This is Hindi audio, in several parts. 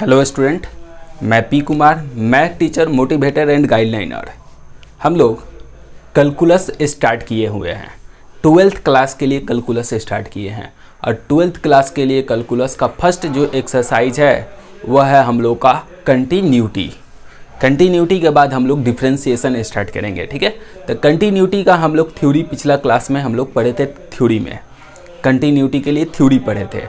हेलो स्टूडेंट, मैं P Kumar, math teacher, motivator and guidelineer. हम लोग कैलकुलस स्टार्ट किए हुए हैं। 12th क्लास के लिए कैलकुलस स्टार्ट किए हैं और 12th क्लास के लिए कैलकुलस का फर्स्ट जो एक्सरसाइज है वह है हम लोग का कंटिन्यूटी। कंटिन्यूटी के बाद हम लोग डिफ्रेंशिएशन स्टार्ट करेंगे। ठीक है, तो कंटिन्यूटी का हम लोग थ्योरी पिछला क्लास में हम लोग पढ़े थे। थ्योरी में कंटिन्यूटी के लिए थ्योरी पढ़े थे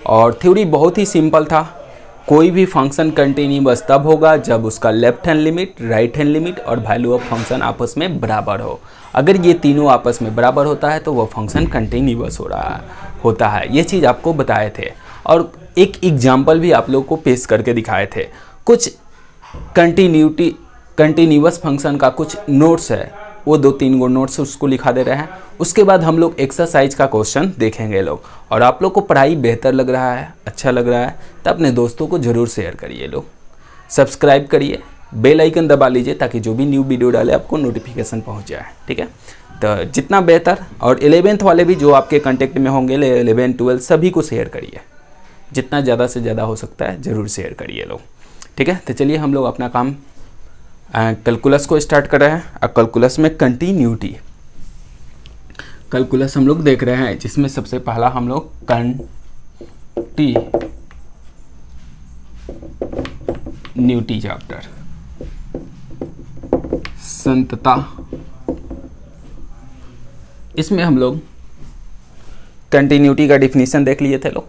और थ्योरी बहुत ही सिंपल था। कोई भी फंक्शन कंटिन्यूअस तब होगा जब उसका left hand limit, right hand limit और वैल्यू ऑफ फंक्शन आपस में बराबर हो। अगर ये तीनों आपस में बराबर होता है तो वो फंक्शन कंटिन्यूअस होता है। ये चीज़ आपको बताए थे और एक एग्जाम्पल भी आप लोग को पेश करके दिखाए थे। कुछ कंटिन्यूअस फंक्शन का कुछ नोट्स है, वो 2-3 गो नोट्स उसको लिखा दे रहे हैं। उसके बाद हम लोग एक्सरसाइज का क्वेश्चन देखेंगे लोग। और आप लोग को पढ़ाई बेहतर लग रहा है, अच्छा लग रहा है तो अपने दोस्तों को ज़रूर शेयर करिए लोग। सब्सक्राइब करिए, बेल आइकन दबा लीजिए ताकि जो भी न्यू वीडियो डाले आपको नोटिफिकेशन पहुंच जाए। ठीक है, तो जितना बेहतर। और 11th वाले भी जो आपके कांटेक्ट में होंगे 11, 12 सभी को शेयर करिए। जितना ज़्यादा से ज़्यादा हो सकता है ज़रूर शेयर करिए लोग। ठीक है, तो चलिए हम लोग अपना काम कैलकुलस को स्टार्ट कर रहे हैं। और कैलकुलस में कंटिन्यूटी कैलकुलस हम लोग देख रहे हैं, जिसमें सबसे पहला हम लोग कंटिन्यूटी चैप्टर, संतता। इसमें हम लोग कंटिन्यूटी का डिफिनीशन देख लिए थे लोग।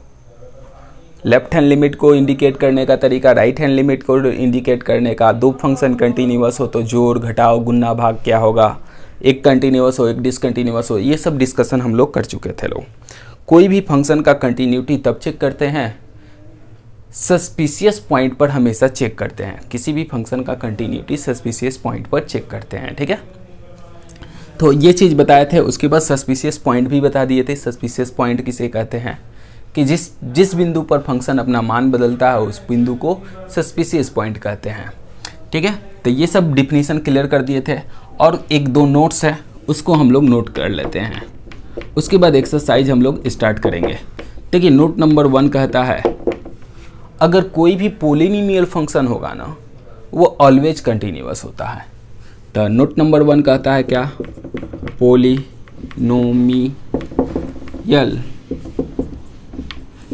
लेफ्ट हैंड लिमिट को इंडिकेट करने का तरीका, राइट हैंड लिमिट को इंडिकेट करने का। दो फंक्शन कंटिन्यूअस हो तो जोड़, घटाओ, गुना, भाग क्या होगा। एक कंटिन्यूअस हो, एक डिसकंटिन्यूअस हो, ये सब डिस्कशन हम लोग कर चुके थे लोग। कोई भी फंक्शन का कंटिन्यूटी तब चेक करते हैं, सस्पिशियस पॉइंट पर हमेशा चेक करते हैं। किसी भी फंक्शन का कंटिन्यूटी सस्पिशियस पॉइंट पर चेक करते हैं। ठीक है, तो ये चीज़ बताए थे। उसके बाद सस्पिशियस पॉइंट भी बता दिए थे। सस्पिशियस पॉइंट किसे कहते हैं कि जिस बिंदु पर फंक्शन अपना मान बदलता है उस बिंदु को सस्पिशियस पॉइंट कहते हैं। ठीक है, तो ये सब डिफिनीशन क्लियर कर दिए थे। और 1-2 नोट्स है उसको हम लोग नोट कर लेते हैं। उसके बाद एक्सरसाइज हम लोग स्टार्ट करेंगे। देखिए, नोट नंबर 1 कहता है अगर कोई भी पॉलिनोमियल फंक्शन होगा ना वो ऑलवेज कंटिन्यूअस होता है। तो नोट नंबर 1 कहता है क्या, पॉलिनोमियल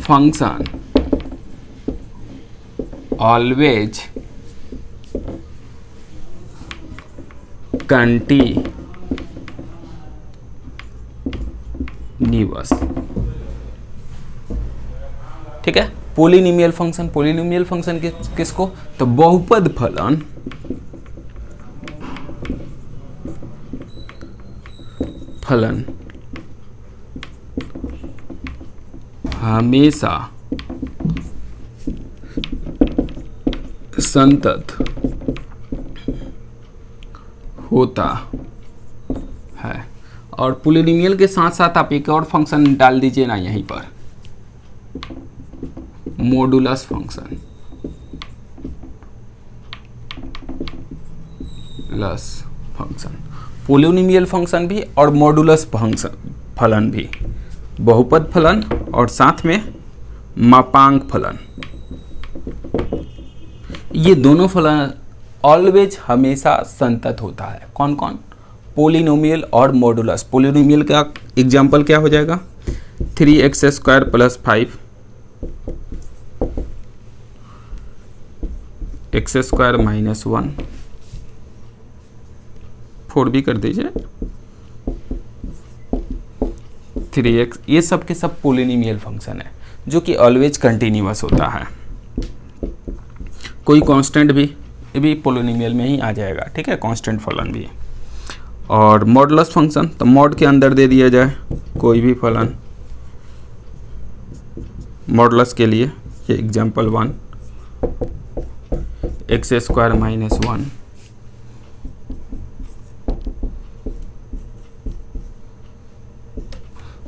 फंक्शन ऑलवेज कंटिन्यूअस। ठीक है, पॉलिनोमियल फंक्शन किसको, तो बहुपद फलन हमेशा संतत होता है। और पॉलिनोमियल के साथ साथ आप एक और फंक्शन डाल दीजिए ना यहीं पर, मॉडुलस फंक्शन। पॉलिनोमियल फंक्शन भी और मॉडुलस फलन भी, बहुपद फलन और साथ में मापांक फलन। ये दोनों फलन ऑलवेज हमेशा संतत होता है। कौन कौन, पॉलिनोमियल और मॉडुलस। पॉलिनोमियल का एग्जांपल क्या हो जाएगा, 3x² + 5 x² - 1, 4 भी कर दीजिए, 3x। ये सब के सब पॉलिनोमियल फंक्शन है जो कि ऑलवेज कंटिन्यूअस होता है। कोई कांस्टेंट भी, ये भी पॉलिनोमियल में ही आ जाएगा। ठीक है, कांस्टेंट फलन भी। और मॉडुलस फंक्शन, तो मॉड के अंदर दे दिया जाए कोई भी फलन मॉडुलस के लिए। ये एग्जांपल 1, x² - 1,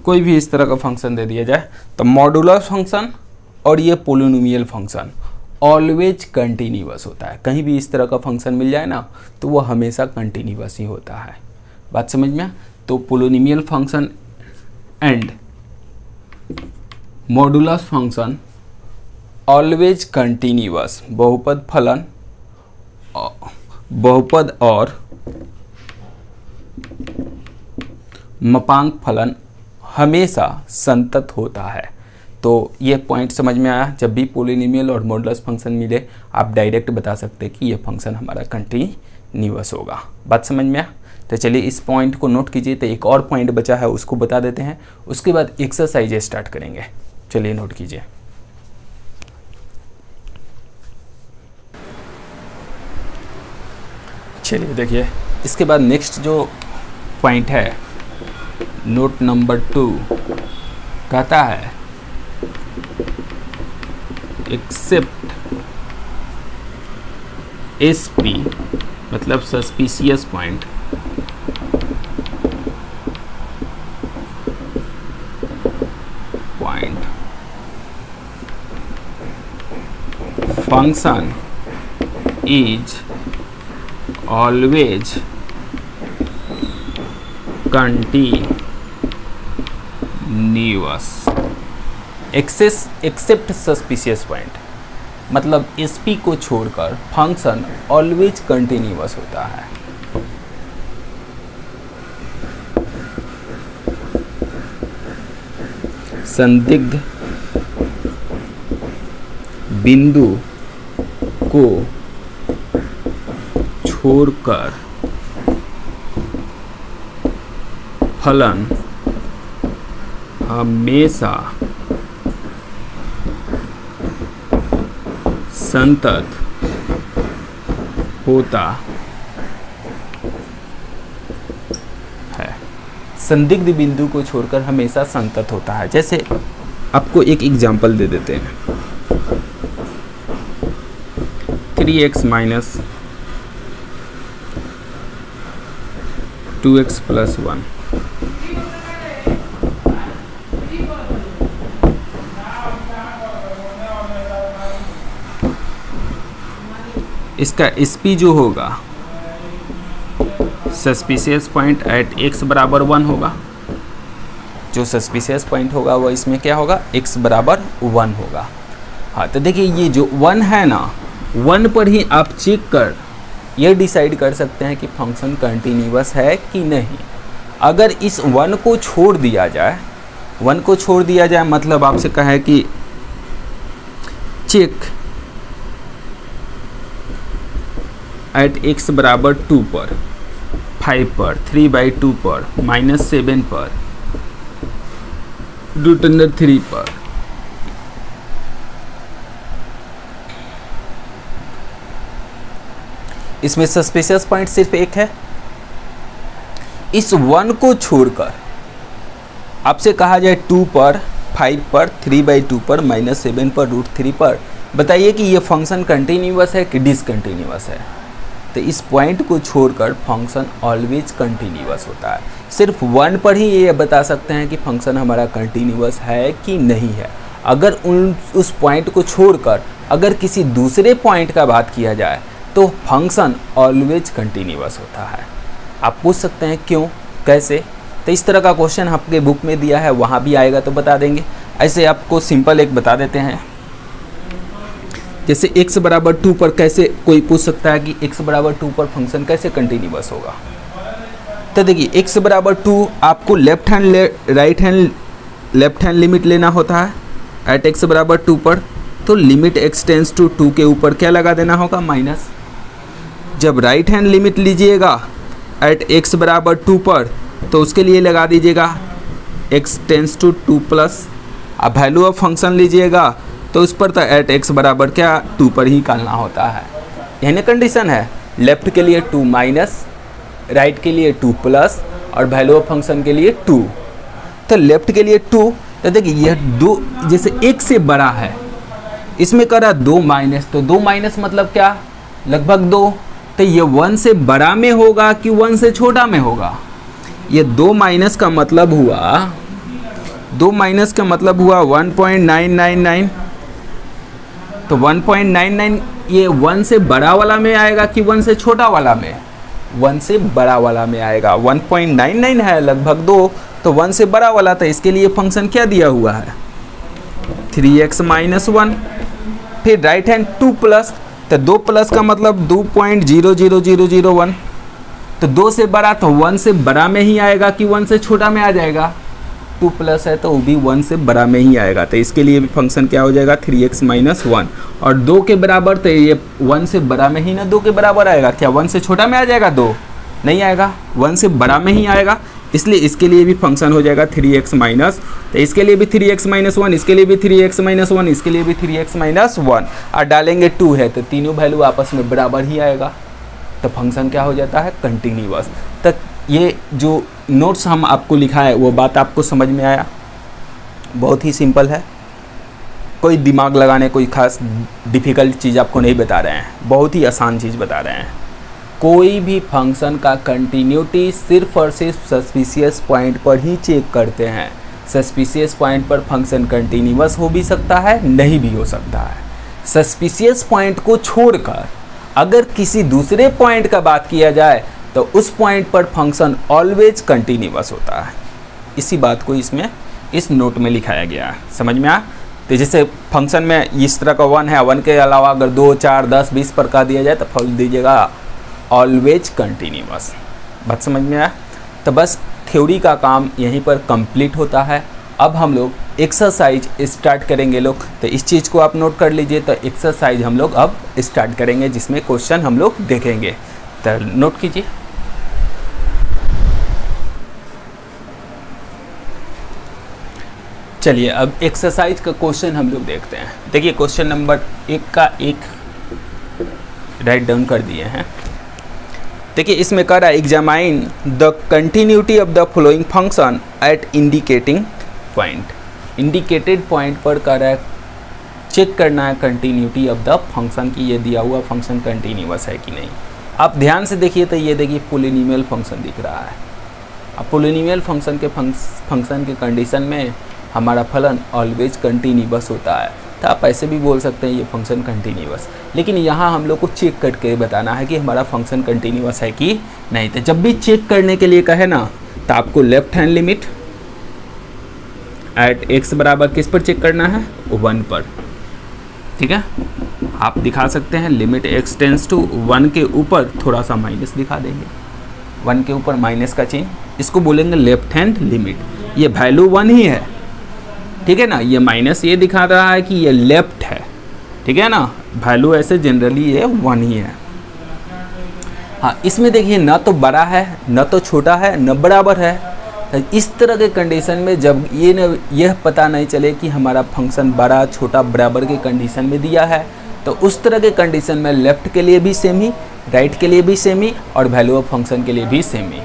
कोई भी इस तरह का फंक्शन दे दिया जाए तो मॉडुलस फंक्शन और ये पॉलिनोमियल फंक्शन ऑलवेज कंटिन्यूअस होता है। कहीं भी इस तरह का फंक्शन मिल जाए ना तो वो हमेशा कंटिन्यूअस ही होता है। बात समझ में? तो polynomial function and modulus function always continuous, बहुपद फलन, बहुपद और मापांक फलन हमेशा संतत होता है। तो ये पॉइंट समझ में आया। जब भी पॉलिनोमियल और मॉडुलस फंक्शन मिले आप डायरेक्ट बता सकते हैं कि ये फंक्शन हमारा कंटिन्यूअस होगा। बात समझ में आया। तो चलिए इस पॉइंट को नोट कीजिए। तो एक और पॉइंट बचा है उसको बता देते हैं, उसके बाद एक्सरसाइज स्टार्ट करेंगे। चलिए नोट कीजिए। चलिए देखिए, इसके बाद नेक्स्ट जो पॉइंट है नोट नंबर 2 कहता है एक्सेप्ट एसपी मतलब suspicious point function is always continuous. Except suspicious point मतलब एसपी को छोड़कर फंक्शन ऑलवेज कंटिन्यूअस होता है। संदिग्ध बिंदु को छोड़कर फलन हमेशा संतत होता है। संदिग्ध बिंदु को छोड़कर हमेशा संतत होता है। जैसे आपको एक एग्जांपल दे देते हैं, 3x माइनस 2x प्लस 1। इसका SP जो होगा सस्पिशियस पॉइंट एट x बराबर 1 होगा। जो सस्पिशियस पॉइंट होगा वो इसमें क्या होगा, x बराबर 1 होगा। हाँ तो देखिए ये जो 1 है ना, 1 पर ही आप चेक कर ये डिसाइड कर सकते हैं कि फंक्शन कंटिन्यूअस है कि नहीं। अगर इस 1 को छोड़ दिया जाए, 1 को छोड़ दिया जाए मतलब आपसे कहा है कि चेक एट x बराबर 2 पर, 5 पर, 3/2 पर, -7 पर, √3 पर। इसमें सस्पिशियस पॉइंट सिर्फ एक है। इस 1 को छोड़कर आपसे कहा जाए 2 पर, 5 पर, 3/2 पर, -7 पर, √3 पर, बताइए कि ये फंक्शन कंटिन्यूअस है कि डिसकंटिन्यूअस है। तो इस पॉइंट को छोड़कर फंक्शन ऑलवेज कंटिन्यूअस होता है। सिर्फ 1 पर ही ये बता सकते हैं कि फंक्शन हमारा कंटिन्यूअस है कि नहीं है। अगर उस पॉइंट को छोड़कर अगर किसी दूसरे पॉइंट का बात किया जाए तो फंक्शन ऑलवेज कंटिन्यूअस होता है। आप पूछ सकते हैं क्यों, कैसे? तो इस तरह का क्वेश्चन आपके बुक में दिया है, वहाँ भी आएगा तो बता देंगे। ऐसे आपको सिंपल एक बता देते हैं, जैसे x बराबर 2 पर कैसे कोई पूछ सकता है कि x बराबर 2 पर फंक्शन कैसे कंटिन्यूअस होगा। तो देखिए x बराबर 2 आपको लेफ्ट हैंड लिमिट लेना होता है एट x बराबर 2 पर। तो लिमिट x टेंस टू 2 के ऊपर क्या लगा देना होगा, माइनस। जब राइट हैंड लिमिट लीजिएगा एट x बराबर 2 पर तो उसके लिए लगा दीजिएगा x टेंस टू 2 प्लस। अब वैल्यू ऑफ फंक्शन लीजिएगा तो उस पर तो एट x बराबर क्या 2 पर ही निकालना होता है। यही कंडीशन है, लेफ्ट के लिए 2 माइनस, राइट के लिए 2 प्लस और वैल्यू ऑफ फंक्शन के लिए 2। तो लेफ्ट के लिए 2, तो देखिए यह 2 जैसे 1 से बड़ा है, इसमें करा 2 माइनस, तो 2 माइनस मतलब क्या, लगभग 2। तो ये 1 से बड़ा में होगा कि 1 से छोटा में होगा। ये 2 माइनस का मतलब हुआ 1.999। तो 1.99 ये 1 से बड़ा वाला में आएगा कि 1 से छोटा वाला में, 1 से बड़ा वाला में आएगा। 1.99 है लगभग 2, तो 1 से बड़ा वाला था। इसके लिए फंक्शन क्या दिया हुआ है, 3x - 1। फिर राइट हैंड 2 प्लस, तो 2 प्लस का मतलब 2.00001, तो 2 से बड़ा तो 1 से बड़ा में ही आएगा कि 1 से छोटा में आ जाएगा। 2 प्लस है तो वो भी 1 से बड़ा में ही आएगा, तो इसके लिए भी फंक्शन क्या हो जाएगा 3x - 1। और 2 के बराबर तो ये 1 से बड़ा में ही ना 2 के बराबर आएगा, क्या 1 से छोटा में आ जाएगा 2? नहीं आएगा, 1 से बड़ा में ही आएगा, इसलिए इसके लिए भी फंक्शन हो जाएगा 3x माइनस, तो इसके लिए भी 3x - 1, इसके लिए भी 3x - 1, इसके लिए भी 3x - 1, और डालेंगे 2 है तो तीनों वैल्यू आपस में बराबर ही आएगा, तो फंक्शन क्या हो जाता है कंटिन्यूअस। तो ये जो नोट्स हम आपको लिखा है वो बात आपको समझ में आया? बहुत ही सिंपल है, कोई दिमाग लगाने कोई खास डिफ़िकल्ट चीज़ आपको नहीं बता रहे हैं, बहुत ही आसान चीज़ बता रहे हैं। कोई भी फंक्शन का कंटिन्यूटी सिर्फ और सिर्फ सस्पिशियस पॉइंट पर ही चेक करते हैं। सस्पिशियस पॉइंट पर फंक्शन कंटिन्यूअस हो भी सकता है, नहीं भी हो सकता है। सस्पिशियस पॉइंट को छोड़कर अगर किसी दूसरे पॉइंट का बात किया जाए तो उस पॉइंट पर फंक्शन ऑलवेज कंटिन्यूअस होता है। इसी बात को इसमें इस नोट में लिखाया गया है, समझ में आया? तो जैसे फंक्शन में इस तरह का 1 है, 1 के अलावा अगर 2, 4, 10, 20 पर का दिया जाए तो फल दीजिएगा ऑलवेज कंटिन्यूअस। बात समझ में आया? तो बस थ्योरी का काम यहीं पर कंप्लीट होता है। अब हम लोग एक्सरसाइज स्टार्ट करेंगे लोग, तो इस चीज़ को आप नोट कर लीजिए। तो एक्सरसाइज हम लोग अब स्टार्ट करेंगे जिसमें क्वेश्चन हम लोग देखेंगे, तो नोट कीजिए। चलिए अब एक्सरसाइज का क्वेश्चन हम लोग देखते हैं। देखिए क्वेश्चन नंबर 1 का 1 राइट डाउन कर दिए हैं। देखिए इसमें कह रहा है examine the continuity of the following function at indicating point. Indicated point पर कह रहा है चेक करना है कंटिन्यूटी ऑफ द फंक्शन की, ये दिया हुआ फंक्शन कंटिन्यूअस है कि नहीं। आप ध्यान से देखिए तो ये देखिए पोलिनोमियल फंक्शन दिख रहा है। अब पोलिनोमियल फंक्शन के कंडीशन में हमारा फलन ऑलवेज कंटिन्यूअस होता है, तो आप ऐसे भी बोल सकते हैं ये फंक्शन कंटिन्यूअस। लेकिन यहाँ हम लोग को चेक करके बताना है कि हमारा फंक्शन कंटिन्यूअस है कि नहीं। तो जब भी चेक करने के लिए कहे ना तो आपको left hand limit at x बराबर किस पर चेक करना है 1 पर, ठीक है। आप दिखा सकते हैं लिमिट x टेंस टू 1 के ऊपर थोड़ा सा माइनस दिखा देंगे, 1 के ऊपर माइनस का चिन्ह, इसको बोलेंगे लेफ्ट हैंड लिमिट। ये वैल्यू 1 ही है, ठीक है ना, ये माइनस ये दिखा रहा है कि ये लेफ्ट है, ठीक है ना, वैल्यू ऐसे जनरली ये 1 ही है। हाँ इसमें देखिए न तो बड़ा है न तो छोटा है न बराबर है। तो इस तरह के कंडीशन में जब यह पता नहीं चले कि हमारा फंक्शन बड़ा छोटा बराबर के कंडीशन में दिया है, तो उस तरह के कंडीशन में लेफ्ट के लिए भी सेम ही, राइट के लिए भी सेम ही, और वैल्यू ऑफ फंक्शन के लिए भी सेम ही।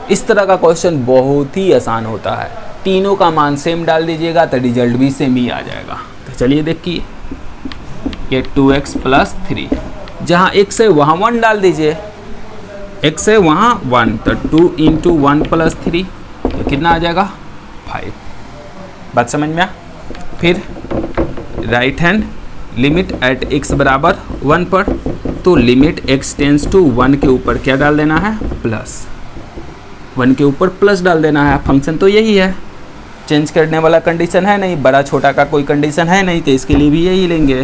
इस तरह का क्वेश्चन बहुत ही आसान होता है, तीनों का मान सेम डाल दीजिएगा तो रिजल्ट भी सेम ही आ जाएगा। तो चलिए देखिए ये 2x + 3, जहाँ x है वहाँ 1 डाल दीजिए, x है वहाँ 1, तो 2 × 1 + 3 तो कितना आ जाएगा 5। बात समझ में आ? फिर right hand limit at x बराबर 1 पर, तो लिमिट x टेंस टू 1 के ऊपर क्या डाल देना है प्लस, 1 के ऊपर प्लस डाल देना है। फंक्शन तो यही है, चेंज करने वाला कंडीशन है नहीं, बड़ा छोटा का कोई कंडीशन है नहीं, तो इसके लिए भी यही लेंगे।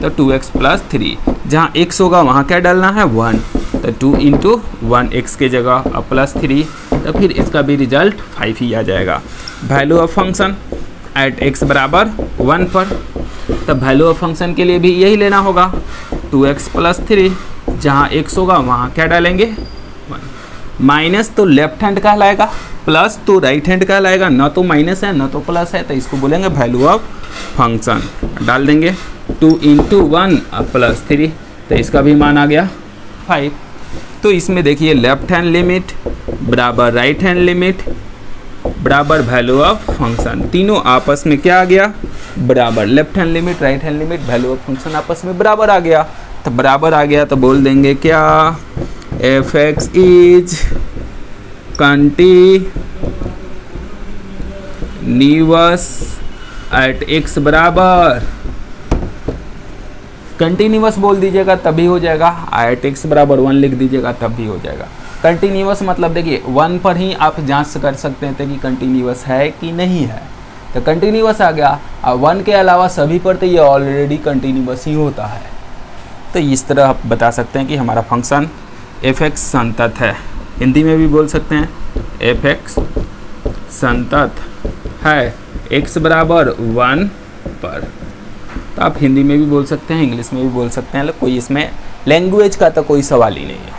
तो 2x + 3, जहाँ x होगा वहाँ क्या डालना है 1, तो 2 × 1 x के जगह अब +3, तो फिर इसका भी रिजल्ट 5 ही आ जाएगा। Value of function at x बराबर 1 पर, तो वैल्यू ऑफ फंक्शन के लिए भी यही लेना होगा 2x + 3, जहाँ x होगा वहाँ क्या डालेंगे 1। माइनस तो लेफ्ट हैंड कहलाएगा, प्लस तो राइट हैंड कहलाएगा, ना तो माइनस है ना तो प्लस है, तो इसको बोलेंगे वैल्यू ऑफ फंक्शन। डाल देंगे 2 × 1 +3, तो इसका भी मान आ गया 5। तो इसमें देखिए लेफ्ट हैंड लिमिट बराबर राइट हैंड लिमिट बराबर वैल्यू ऑफ फंक्शन, तीनों आपस में क्या आ गया बराबर। Left hand limit right hand limit value of function आपस में बराबर आ गया, तो बराबर आ गया तो बोल देंगे क्या f(x) is continuous at x बराबर, कंटिन्यूअस बोल दीजिएगा तभी हो जाएगा, एट x बराबर 1 लिख दीजिएगा तब भी हो जाएगा। कंटिन्यूअस मतलब देखिए 1 पर ही आप जांच कर सकते थे कि कंटिन्यूअस है कि नहीं है, तो कंटिन्यूअस आ गया। अब 1 के अलावा सभी पर तो ये ऑलरेडी कंटिन्यूअस ही होता है। तो इस तरह आप बता सकते हैं कि हमारा फंक्शन f(x) संतत है। हिंदी में भी बोल सकते हैं f(x) संतत है x बराबर 1 पर। तो आप हिंदी में भी बोल सकते हैं, इंग्लिश में भी बोल सकते हैं, कोई इसमें लैंग्वेज का तो कोई सवाल ही नहीं है।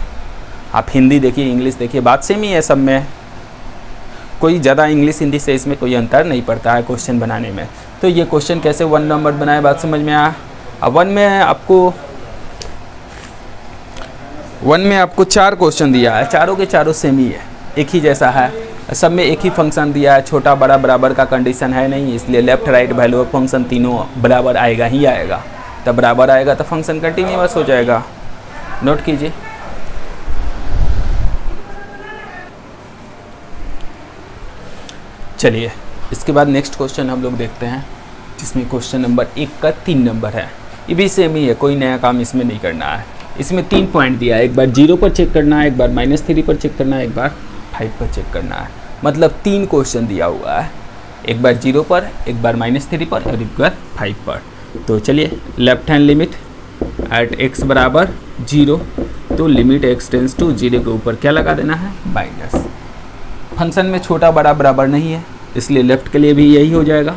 आप हिंदी देखिए, इंग्लिश देखिए, बात सेम ही है सब में, कोई ज़्यादा इंग्लिश हिंदी से इसमें कोई अंतर नहीं पड़ता है क्वेश्चन बनाने में। तो ये क्वेश्चन कैसे 1 नंबर बनाए, बात समझ में आया। अब 1 में आपको 4 क्वेश्चन दिया है, चारों के चारों सेम ही है, एक ही जैसा है, सब में एक ही फंक्शन दिया है, छोटा बड़ा बराबर का कंडीशन है नहीं, इसलिए left right value of function तीनों बराबर आएगा ही आएगा। तब बराबर आएगा तो फंक्शन कंटिन्यूअस हो जाएगा। नोट कीजिए। चलिए इसके बाद नेक्स्ट क्वेश्चन हम लोग देखते हैं, जिसमें क्वेश्चन नंबर 1 का 3 नंबर है। ये भी सेम ही है, कोई नया काम इसमें नहीं करना है। इसमें 3 पॉइंट दिया है, एक बार 0 पर चेक करना है, एक बार -3 पर चेक करना है, एक बार 5 पर चेक करना है। मतलब 3 क्वेश्चन दिया हुआ है, एक बार 0 पर, एक बार -3 पर और एक बार 5 पर। तो चलिए, left hand limit at x बराबर 0, तो लिमिट x टेंस टू 0 के ऊपर क्या लगा देना है, माइनस। फंक्शन में छोटा बड़ा बराबर नहीं है, इसलिए लेफ्ट के लिए भी यही हो जाएगा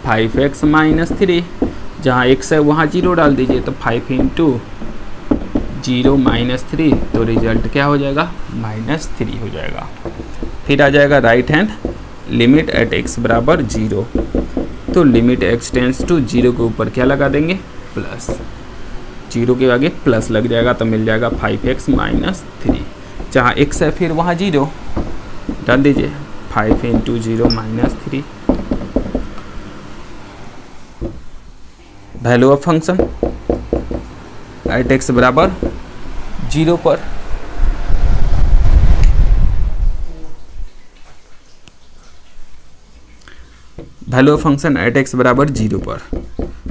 5x - 3, जहाँ x है वहाँ 0 डाल दीजिए, तो 5 × 0 - 3, तो रिजल्ट क्या हो जाएगा, -3 हो जाएगा। फिर आ जाएगा right hand limit at x बराबर 0, तो लिमिट x टेंस टू 0 के ऊपर क्या लगा देंगे, प्लस। 0 के आगे प्लस लग जाएगा, तो मिल जाएगा 5x - 3, जहाँ x है फिर वहाँ 0 डाल दीजिए, 5 × 0 - 3। Value of function at x बराबर 0 पर, value of function at x बराबर 0 पर,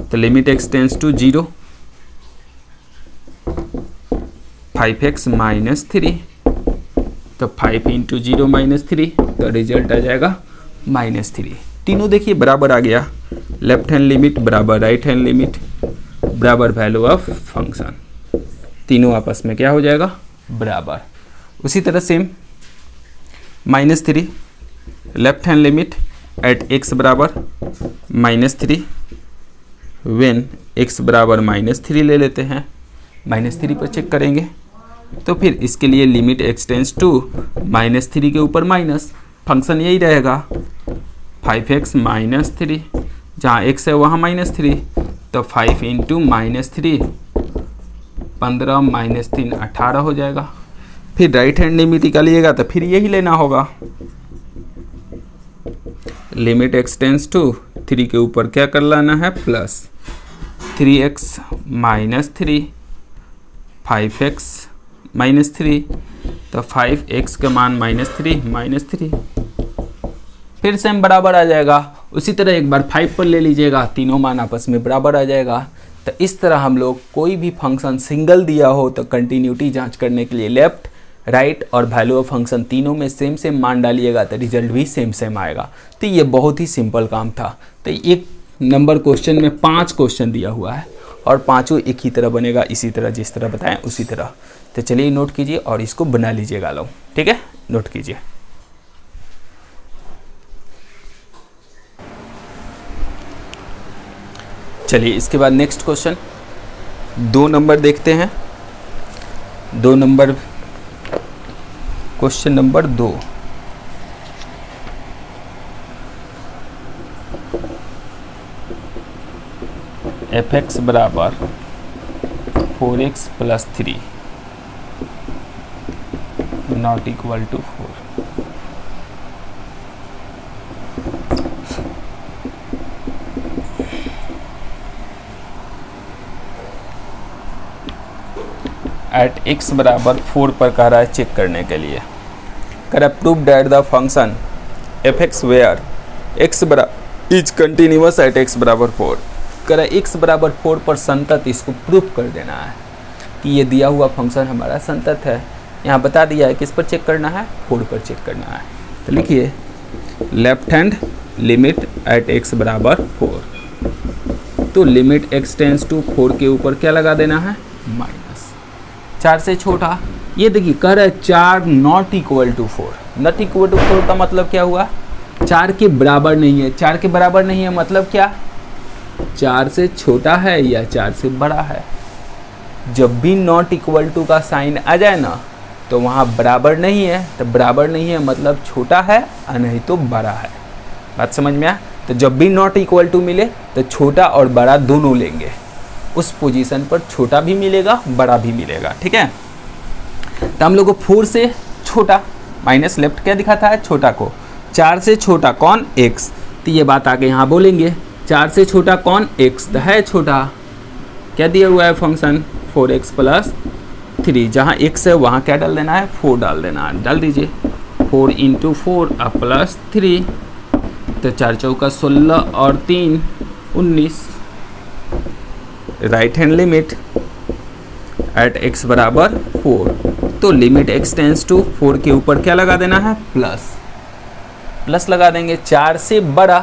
तो limit x tense to 0, 5x - 3, तो 5 × 0 - 3, तो रिजल्ट आ जाएगा -3। तीनों देखिए बराबर आ गया, लेफ्ट हैंड लिमिट बराबर राइट हैंड लिमिट बराबर वैल्यू ऑफ फंक्शन, तीनों आपस में क्या हो जाएगा, बराबर। उसी तरह same -3 left hand limit at x बराबर -3, व्हेन x बराबर -3 ले लेते हैं, -3 पर चेक करेंगे, तो फिर इसके लिए लिमिट x टेंस टू -3 के ऊपर माइनस, फंक्शन यही रहेगा 5x - 3, जहाँ x है वहाँ -3, तो 5 × -3, 15 - 3 18 हो जाएगा। फिर राइट हैंड लिमिट निकालिएगा तो फिर यही लेना होगा, लिमिट x टेंस टू 3 के ऊपर क्या कर लाना है, प्लस 3x - 3, 5x -3, तो 5x का मान -3, फिर सेम बराबर आ जाएगा। उसी तरह एक बार 5 पर ले लीजिएगा, तीनों मान आपस में बराबर आ जाएगा। तो इस तरह हम लोग कोई भी फंक्शन सिंगल दिया हो तो कंटिन्यूटी जांच करने के लिए लेफ्ट राइट और वैल्यू ऑफ फंक्शन तीनों में सेम सेम मान डालिएगा तो रिजल्ट भी सेम सेम आएगा। तो ये बहुत ही सिंपल काम था। तो एक नंबर क्वेश्चन में 5 क्वेश्चन दिया हुआ है और पाँचों एक ही तरह बनेगा, इसी तरह जिस तरह बताएं उसी तरह। तो चलिए नोट कीजिए और इसको बना लीजिएगा लोग, ठीक है, नोट कीजिए। चलिए इसके बाद नेक्स्ट क्वेश्चन 2 नंबर देखते हैं। 2 नंबर क्वेश्चन नंबर 2, f(x) बराबर 4x + 3 not equal to 4। At x बराबर 4 पर कह रहा है चेक करने के लिए। कर prove that the function f(x) where x बराबर इज कंटिन्यूअस एट x बराबर 4। कर x बराबर 4 पर संतत, इसको प्रूफ कर देना है कि ये दिया हुआ फंक्शन हमारा संतत है। यहाँ बता दिया है किस पर चेक करना है, 4 पर चेक करना है। तो लिखिए left hand limit at x बराबर 4, तो लिमिट x टेंस टू 4 के ऊपर क्या लगा देना है, माइनस। 4 से छोटा, ये देखिए कह रहा है 4 not equal to 4, not equal to 4 का मतलब क्या हुआ, 4 के बराबर नहीं है। 4 के बराबर नहीं है मतलब क्या, 4 से छोटा है या 4 से बड़ा है। जब भी नॉट इक्वल टू का साइन आ जाए ना तो वहाँ बराबर नहीं है, तो बराबर नहीं है मतलब छोटा है और नहीं तो बड़ा है। बात समझ में आया। तो जब भी नॉट इक्वल टू मिले तो छोटा और बड़ा दोनों लेंगे, उस पोजीशन पर छोटा भी मिलेगा बड़ा भी मिलेगा, ठीक है। तो हम लोग को 4 से छोटा माइनस लेफ्ट क्या दिखाता है, छोटा को। 4 से छोटा कौन, x, तो ये बात आगे यहाँ बोलेंगे। 4 से छोटा कौन, x, तो है छोटा, क्या दिया हुआ है फंक्शन 4x प्लस 3, जहाँ x है वहाँ क्या डाल देना है, 4 डाल देना है, डाल दीजिए। 4 इंटू 4 प्लस 3, तो 4 चौका 16 और 3 19। Right hand limit at x बराबर 4, तो लिमिट x टेंस टू 4 के ऊपर क्या लगा देना है, प्लस, प्लस लगा देंगे। 4 से बड़ा,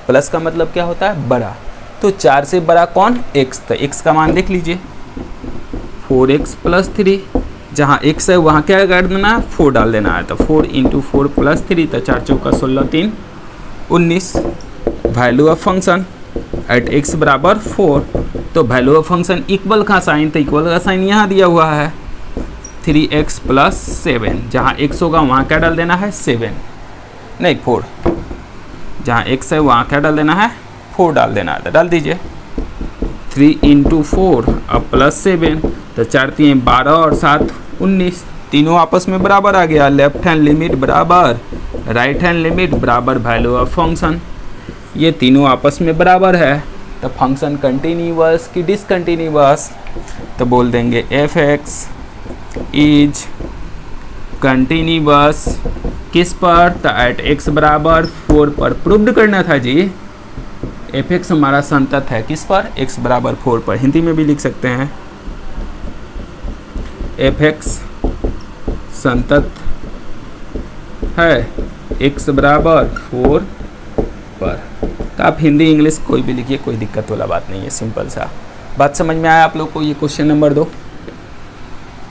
प्लस का मतलब क्या होता है, बड़ा, तो 4 से बड़ा कौन, x, तो x का मान देख लीजिए 4x प्लस 3, जहाँ x है वहाँ क्या कर देना है, 4 डाल देना है, तो 4 इंटू 4 प्लस 3, तो 4 चौका 16 3 19। Value of function at x बराबर 4, तो वैल्यू ऑफ फंक्शन इक्वल का साइन, तो इक्वल का साइन यहाँ दिया हुआ है 3x प्लस 7, जहाँ x होगा वहाँ क्या डाल देना है, 7 नहीं 4, जहाँ x है वहाँ क्या डाल देना है, 4 डाल देना है, तो डाल दीजिए। 3 इंटू 4 अब प्लस 7, तो 4 3 12 और 7 19, तीनों आपस में बराबर आ गया। लेफ्ट हैंड लिमिट बराबर राइट हैंड लिमिट बराबर वैल्यू ऑफ फंक्शन, ये तीनों आपस में बराबर है, तो फंक्शन कंटिन्यूअस की डिसकंटिन्यूअस, तो बोल देंगे f(x) इज कंटिन्यूअस किस पर, तो एट x बराबर 4 पर। प्रूव्ड करना था जी, f(x) हमारा संतत है किस पर, x बराबर 4 पर। हिंदी में भी लिख सकते हैं f(x) संतत है x बराबर 4 पर। तो आप हिंदी इंग्लिश कोई भी लिखिए, कोई दिक्कत वाला बात नहीं है, सिंपल सा। बात समझ में आया आप लोग को। ये क्वेश्चन नंबर 2,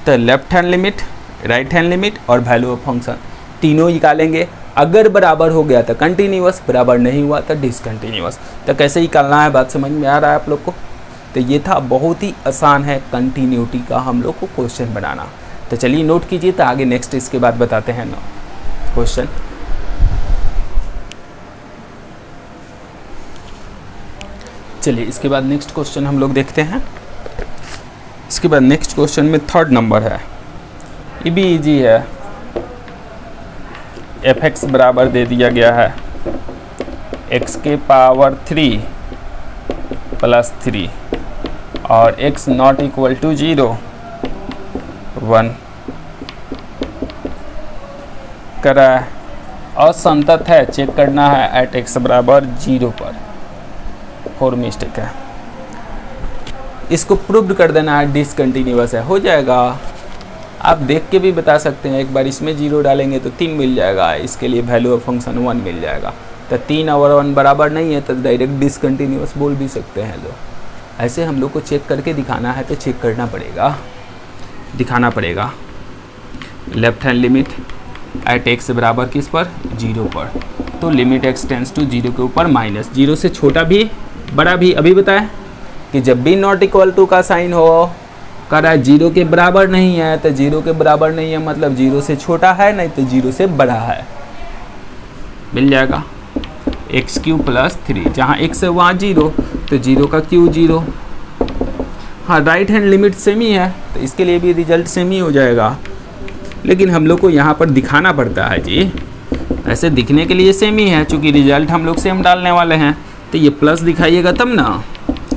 तो left hand limit right hand limit और वैल्यू ऑफ फंक्शन तीनों निकालेंगे। अगर बराबर हो गया तो कंटिन्यूअस, बराबर नहीं हुआ तो डिसकंटिन्यूअस। तो कैसे निकालना है, बात समझ में आ रहा है आप लोग को। तो ये था, बहुत ही आसान है कंटिन्यूटी का हम लोग को क्वेश्चन बनाना। तो चलिए नोट कीजिए, तो आगे नेक्स्ट इसके बाद बताते हैं ना क्वेश्चन। चलिए इसके बाद नेक्स्ट क्वेश्चन हम लोग देखते हैं। इसके बाद नेक्स्ट क्वेश्चन में 3rd नंबर है, ये भी इजी है। f(x) बराबर दे दिया गया है x के पावर 3 प्लस 3 और x नॉट इक्वल टू 0 1 करा है और संतत है, चेक करना है एट x बराबर 0 पर। 4 मिस्टेक है, इसको प्रूव्ड कर देना है डिसकंटिन्यूअस है, हो जाएगा। आप देख के भी बता सकते हैं, एक बार इसमें 0 डालेंगे तो 3 मिल जाएगा, इसके लिए वैल्यू ऑफ फंक्शन 1 मिल जाएगा। तो 3 और 1 बराबर नहीं है तो डायरेक्ट डिसकंटिन्यूअस बोल भी सकते हैं लोग। ऐसे हम लोग को चेक करके दिखाना है तो चेक करना पड़ेगा, दिखाना पड़ेगा। Left hand limit at x बराबर किस पर, 0 पर, तो लिमिट x टेंस टू 0 के ऊपर माइनस, 0 से छोटा भी बड़ा भी। अभी बताएं कि जब भी नॉट इक्वल टू का साइन हो, कह रहा है 0 के बराबर नहीं है, तो 0 के बराबर नहीं है मतलब 0 से छोटा है, नहीं तो 0 से बड़ा है, मिल जाएगा। x³ प्लस 3, जहाँ x है वहाँ 0, तो 0 का क्यू 0। हाँ, राइट हैंड लिमिट सेम ही है तो इसके लिए भी रिजल्ट सेम ही हो जाएगा, लेकिन हम लोग को यहाँ पर दिखाना पड़ता है जी। ऐसे दिखने के लिए सेम ही है, चूँकि रिजल्ट हम लोग सेम डालने वाले हैं, तो ये प्लस दिखाइएगा तब ना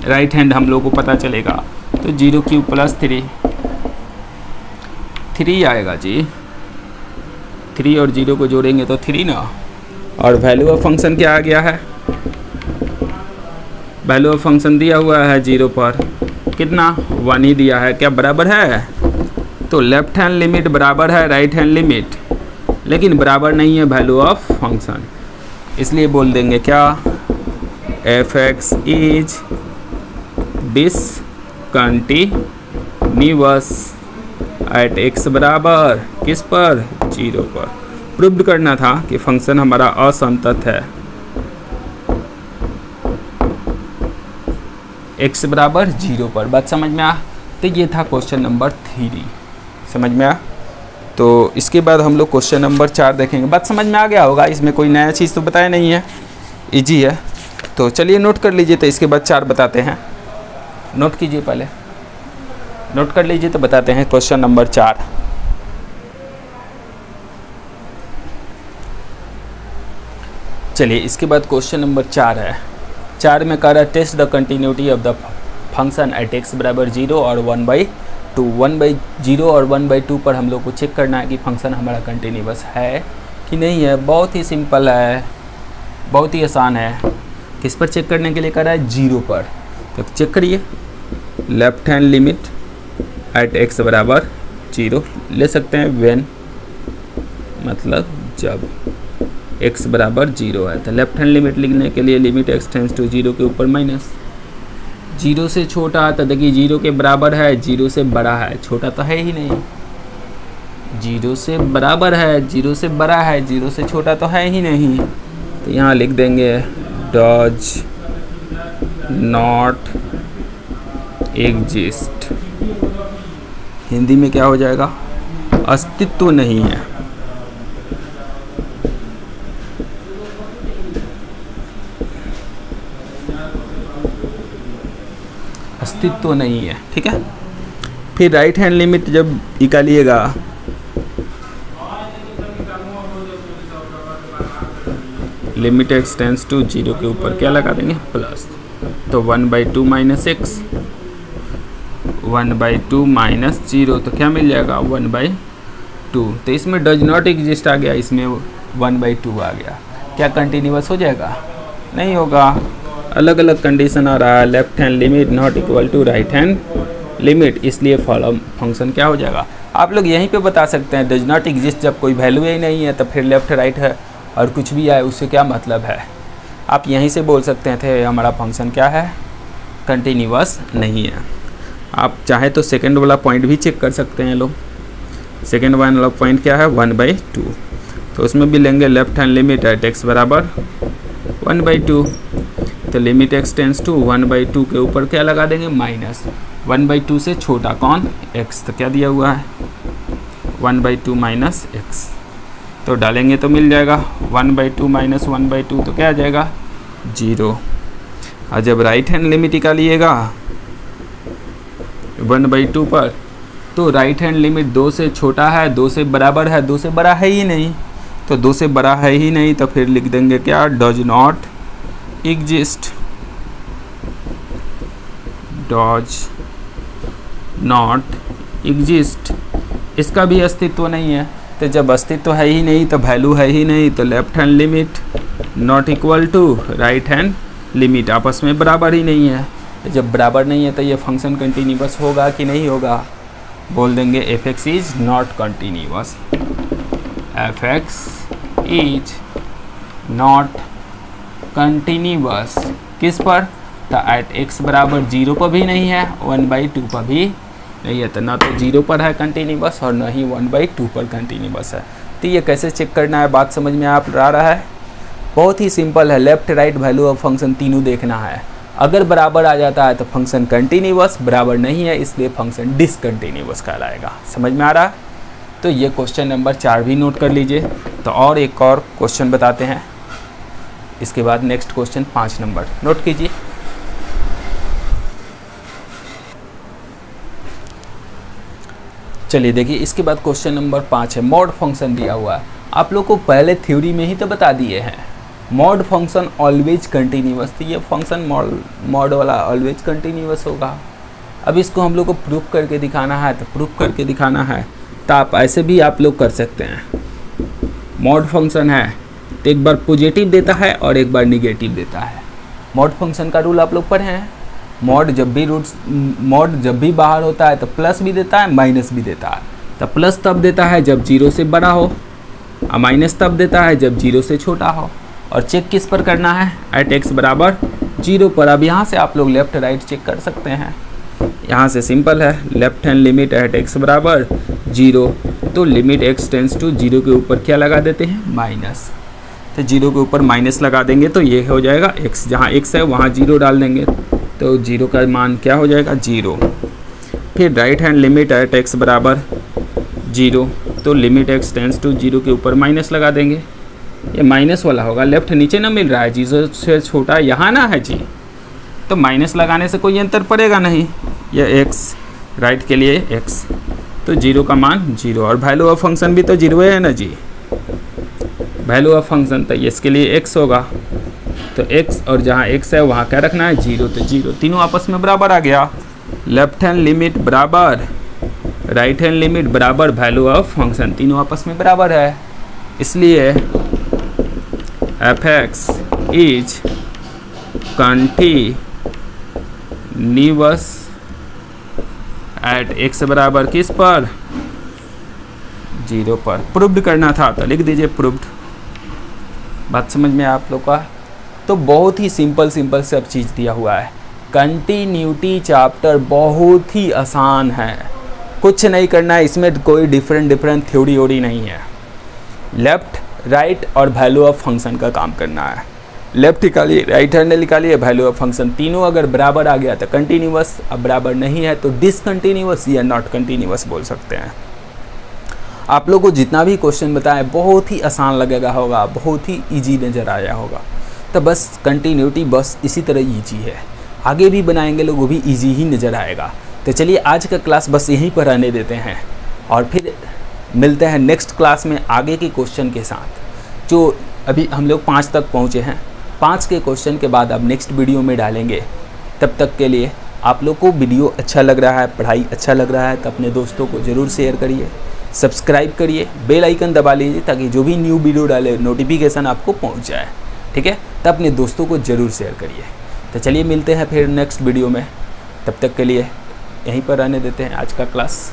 राइट हैंड हम लोग को पता चलेगा। तो 0³ प्लस 3 आएगा जी, 3 और 0 को जोड़ेंगे तो 3 ना। और वैल्यू ऑफ फंक्शन क्या आ गया है, वैल्यू ऑफ फंक्शन दिया हुआ है 0 पर, कितना 1 ही दिया है, क्या बराबर है। तो लेफ्ट हैंड लिमिट बराबर है राइट हैंड लिमिट, लेकिन बराबर नहीं है वैल्यू ऑफ फंक्शन। इसलिए बोल देंगे क्या, F X is discontinuous at X बराबर किस पर, 0 पर। प्रूव करना था कि फंक्शन हमारा असंतत है x बराबर 0 पर। बात समझ में आ? तो ये था क्वेश्चन नंबर 3, समझ में आ? तो इसके बाद हम लोग क्वेश्चन नंबर 4 देखेंगे। बात समझ में आ गया होगा, इसमें कोई नया चीज़ तो बताया नहीं है, इजी है। तो चलिए नोट कर लीजिए, तो इसके बाद 4 बताते हैं। नोट कीजिए, पहले नोट कर लीजिए तो बताते हैं क्वेश्चन नंबर 4। चलिए इसके बाद क्वेश्चन नंबर 4 है। 4 में कह रहा है test the continuity of the function at X बराबर 0 और 1/2। 1/0 और 1/2 पर हम लोग को चेक करना है कि फंक्शन हमारा कंटिन्यूअस है कि नहीं है। बहुत ही सिंपल है, बहुत ही आसान है। किस पर चेक करने के लिए कह रहा है, 0 पर। तो चेक करिए, left hand limit at X बराबर 0 ले सकते हैं, व्हेन मतलब जब x बराबर 0 है। तो लेफ्ट हैंड लिमिट लिखने के लिए लिमिट x टेंड्स टू 0 के ऊपर माइनस 0 से छोटा, तो देखिए 0 के बराबर है, 0 से बड़ा है, छोटा तो है ही नहीं। 0 से बराबर है, 0 से बड़ा है, 0 से छोटा तो है ही नहीं। तो यहाँ लिख देंगे डज नॉट एग्जिस्ट। हिंदी में क्या हो जाएगा, अस्तित्व नहीं है। अस्तित्व नहीं है, ठीक है। फिर राइट हैंड लिमिट जब निकालिएगा, लिमिट एक्स टेंड्स टू 0 के ऊपर क्या लगा देंगे, प्लस। तो 1/2 माइनस एक्स, 1/2 माइनस 0, तो क्या मिल जाएगा, 1/2। तो इसमें डज नॉट एग्जिस्ट आ गया, इसमें 1/2 आ गया। क्या कंटिन्यूअस हो जाएगा, नहीं होगा। अलग अलग कंडीशन आ रहा है, left hand limit not equal to right hand limit, इसलिए फॉलो फंक्शन क्या हो जाएगा। आप लोग यहीं पे बता सकते हैं डज नॉट एग्जिस्ट, जब कोई वैल्यू ही नहीं है तो फिर लेफ्ट राइट है और कुछ भी आए उससे क्या मतलब है। आप यहीं से बोल सकते थे हमारा फंक्शन क्या है, कंटिन्यूअस नहीं है। आप चाहे तो सेकेंड वाला पॉइंट भी चेक कर सकते हैं लोग। सेकेंड वाला पॉइंट क्या है, 1/2। तो उसमें भी लेंगे left hand limit at X बराबर 1/2। तो लिमिट एक्स टेंड्स टू 1/2 के ऊपर क्या लगा देंगे, माइनस। 1/2 से छोटा कौन, x। तो क्या दिया हुआ है, 1/2 माइनस एक्स। तो डालेंगे तो मिल जाएगा 1/2 माइनस 1/2, तो क्या आ जाएगा, 0। और जब राइट हैंड लिमिट निकालिएगा 1/2 पर, तो राइट हैंड लिमिट 2 से छोटा है, 2 से बराबर है, 2 से बड़ा है ही नहीं। तो 2 से बड़ा है ही नहीं, तो फिर लिख देंगे क्या, does not exist, does not exist. इसका भी अस्तित्व नहीं है। तो जब अस्तित्व है ही नहीं तो वैल्यू है ही नहीं, तो left hand limit not equal to right hand limit, आपस में बराबर ही नहीं है। तो जब बराबर नहीं है तो ये फंक्शन कंटिन्यूअस होगा कि नहीं होगा, बोल देंगे F X is not continuous, F X is not continuous. किस पर, तो एट एक्स बराबर 0 पर भी नहीं है, 1/2 पर भी नहीं है। तो ना तो 0 पर है कंटिन्यूअस और ना ही 1/2 पर कंटिन्यूअस है। तो ये कैसे चेक करना है, बात समझ में आ रहा है। बहुत ही सिंपल है, left right value of function तीनों देखना है। अगर बराबर आ जाता है तो फंक्शन कंटिन्यूअस, बराबर नहीं है इसलिए फंक्शन डिसकंटिन्यूअस कहलाएगा। समझ में आ रहा है। तो ये क्वेश्चन नंबर 4 भी नोट कर लीजिए। तो और एक और क्वेश्चन बताते हैं, इसके बाद नेक्स्ट क्वेश्चन 5 नंबर नोट कीजिए। चलिए देखिए, इसके बाद क्वेश्चन नंबर 5 है, मॉड फंक्शन दिया हुआ है। आप लोग को पहले थ्योरी में ही तो बता दिए हैं, मॉड फंक्शन ऑलवेज कंटिन्यूअस। तो ये फंक्शन मॉड वाला ऑलवेज कंटिन्यूअस होगा। अब इसको हम लोग को प्रूफ करके दिखाना है, तो प्रूफ करके दिखाना है तो आप ऐसे भी आप लोग कर सकते हैं। मॉड फंक्शन है तो एक बार पॉजिटिव देता है और एक बार निगेटिव देता है। मॉड फंक्शन का रूल आप लोग पढ़े हैं। मॉड जब भी बाहर होता है तो प्लस भी देता है, माइनस भी देता है। तो प्लस तब देता है जब 0 से बड़ा हो, और माइनस तब देता है जब 0 से छोटा हो। और चेक किस पर करना है, एट एक्स बराबर 0 पर। अब यहाँ से आप लोग लेफ्ट राइट चेक कर सकते हैं। यहाँ से सिंपल है, left hand limit at X बराबर 0, तो लिमिट एक्स टेंस टू 0 के ऊपर क्या लगा देते हैं, माइनस। तो 0 के ऊपर माइनस लगा देंगे तो ये हो जाएगा x, जहाँ x है वहाँ 0 डाल देंगे तो 0 का मान क्या हो जाएगा, 0। फिर right hand limit at x बराबर 0, तो लिमिट x टेंस टू 0 के ऊपर माइनस लगा देंगे। ये माइनस वाला होगा, लेफ्ट नीचे ना मिल रहा है, 0 से छोटा यहाँ ना है जी, तो माइनस लगाने से कोई अंतर पड़ेगा नहीं। ये x राइट के लिए x, तो 0 का मान 0, और वैल्यू ऑफ फंक्शन भी तो 0 है ना जी, वैल्यू ऑफ फंक्शन, तो इसके लिए x होगा, तो x और जहाँ x है वहाँ क्या रखना है, 0, तो 0, तीनों आपस में बराबर आ गया। लेफ्ट हैंड लिमिट बराबर राइट हैंड लिमिट बराबर वैल्यू ऑफ फंक्शन, तीनों आपस में बराबर है, इसलिए f(x) is continuous eight x बराबर किस पर, 0 पर। प्रूव्ड करना था तो लिख दीजिए प्रूव्ड। बात समझ में आप लोग का, तो बहुत ही सिंपल सब चीज़ दिया हुआ है। कंटिन्यूटी चैप्टर बहुत ही आसान है, कुछ नहीं करना है इसमें, कोई डिफरेंट थ्योरी नहीं है। लेफ्ट राइट और वैल्यू ऑफ फंक्शन का काम करना है। लेफ्ट निकालिए, राइट हैंड निकालिए, वैल्यू ऑफ फंक्शन, तीनों अगर बराबर आ गया तो कंटिन्यूअस, अब बराबर नहीं है तो डिसकंटिन्यूअस या नॉट कंटिन्यूअस बोल सकते हैं। आप लोगों को जितना भी क्वेश्चन बताएं बहुत ही आसान लगेगा होगा, बहुत ही इजी नज़र आया होगा, तो बस कंटिन्यूटी बस इसी तरह इजी है, आगे भी बनाएंगे लोग वो भी इजी ही नज़र आएगा। तो चलिए आज का क्लास बस यहीं पर रहने देते हैं और फिर मिलते हैं नेक्स्ट क्लास में आगे के क्वेश्चन के साथ। जो अभी हम लोग 5 तक पहुँचे हैं, 5 के क्वेश्चन के बाद अब नेक्स्ट वीडियो में डालेंगे। तब तक के लिए आप लोग को वीडियो अच्छा लग रहा है, पढ़ाई अच्छा लग रहा है तो अपने दोस्तों को ज़रूर शेयर करिए, सब्सक्राइब करिए, बेल आइकन दबा लीजिए ताकि जो भी न्यू वीडियो डाले नोटिफिकेशन आपको पहुंच जाए, ठीक है। तो अपने दोस्तों को ज़रूर शेयर करिए। तो चलिए मिलते हैं फिर नेक्स्ट वीडियो में, तब तक के लिए यहीं पर रहने देते हैं आज का क्लास।